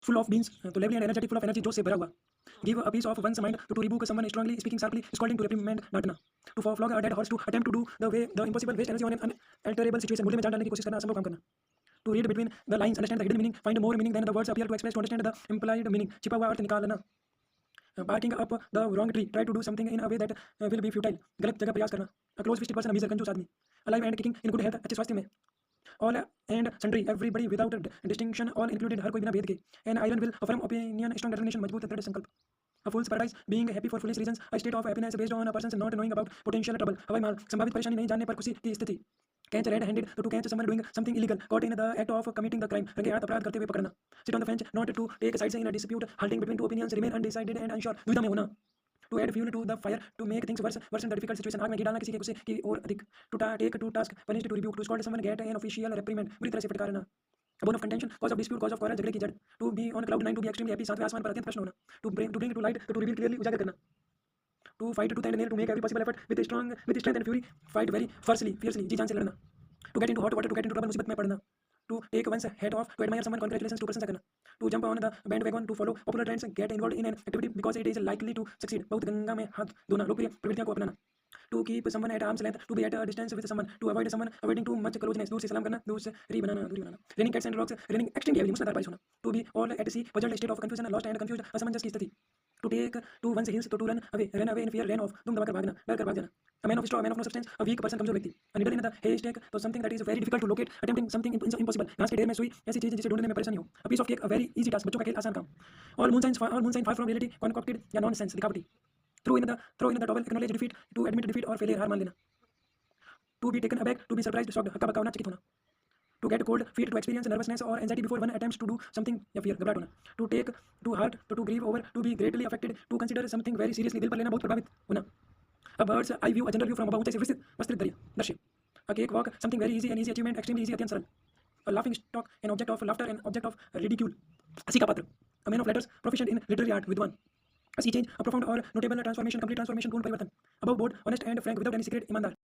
full of beans, तो lively and energetic, full of energy, जोश से भरा हुआ. Give a piece of one's mind to rebuke someone strongly, speaking sharply, scolding to reprimand, डांटना. To flog a dead horse, to attempt to do the impossible, waste energy on an unalterable situation, मुद्दे में जान डालने की कोशिश करना, असंभव काम करना. To read between the lines, understand the hidden meaning, find more meaning than the words appear to express, to understand the implied meaning, छिपा हुआ अर्थ निकालना. Barking up the wrong tree, try to do something in a way that will be futile, गलत जगह प्रयास करना. A close-fisted person, अमीर कंजूस आदमी. Alive and kicking, in good health, अच्छे स्वास्थ्य में. All and sundry, everybody without distinction, all included, हर कोई बिना भेद के. An iron will, a firm opinion, strong determination, मजबूत दृढ़ संकल्प. A fool's paradise, being happy for foolish reasons, a state of happiness based on a person's not knowing about potential trouble. हवाई माल, संभावित परेशानी नहीं जानने पर खुशी की स्थिति. Catch red-handed, to catch someone doing something illegal, caught in the act of committing the crime, रंगे हाथ अपराध करते हुए पकड़ना. Sit on the fence, not to take sides in a dispute, halting between two opinions, remain undecided and unsure, दुविधा में होना. To add fuel to the fire, to make things worsen the difficult situation, आग में घी डालना किसी के गुस्से की ओर अधिक. To take to task, punish to rebuke, to scold someone, get an official reprimand, बुरी तरह से फटकारना. A bone of contention, cause of dispute, cause of quarrel, झगड़े की जड़. To be on cloud nine, to be extremely happy, सातवें आसमान पर अत्यंत प्रसन्न होना. To bring to light, to reveal clearly, उजागर करना. To fight tooth and nail, to make every possible effort with strength and fury, fight very fiercely, जी जान से लड़ना. To get into hot water, to get into trouble, मुसीबत में पड़ना. To take one's head off, to admire someone, congratulations, to प्रशंसा करना. To jump on the bandwagon, to follow popular trends, get involved in an activity because it is likely to succeed. बहुत गंगा में हाथ धोना, लोकप्रिय प्रवृत्तियों को अपनाना. To keep someone at arm's length, to be at a distance with someone, to avoid someone, avoiding too much closeness, दूर से सलाम करना, दूरी बनाना. Raining cats and rocks, raining extremely heavily, मूसलाधार बारिश होना. To be all at sea, puzzled state of confusion, lost and confused, असमंजस की स्थिति. To take to one's heels, to run away in fear, ran off, दुम दबाकर भागना, डर कर भाग जाना. A man of straw, a man of no substance, a weak person, कमजोर व्यक्ति. A needle in the haystack, तो something that is very difficult to locate, attempting something impossible. घास के ढेर में सुई, ऐसी चीज जिसे ढूंढने में परेशानी हो. A piece of cake, a very easy task, बच्चों का खेल आसान काम. All moonshine far from reality, concocted या nonsense, दिखावटी. Throw in the towel, acknowledge defeat, to admit defeat or failure, हार मान लेना. To be taken aback, to be surprised, shocked, हक्का बक्का होना, चकित होना. To get cold feet, to experience nervousness or anxiety before one attempts to do something या fear, घबराहट होना. To take to heart, to grieve over, to be greatly affected, to consider something very seriously, दिल पर लेना, बहुत प्रभावित होना. A bird's eye view, a general view from above, ऊंचे से विस्तृत दृश्य. A cake walk, something very easy, an easy achievement, extremely easy, अत्यंत सरल. A laughing stock, an object of laughter, an object of ridicule, हंसी का पात्र. A man of letters, proficient in literary art, विद्वान. A sea change, a profound or notable transformation, complete transformation, पूर्ण परिवर्तन. Above board, honest and frank, without any secret, ईमानदार.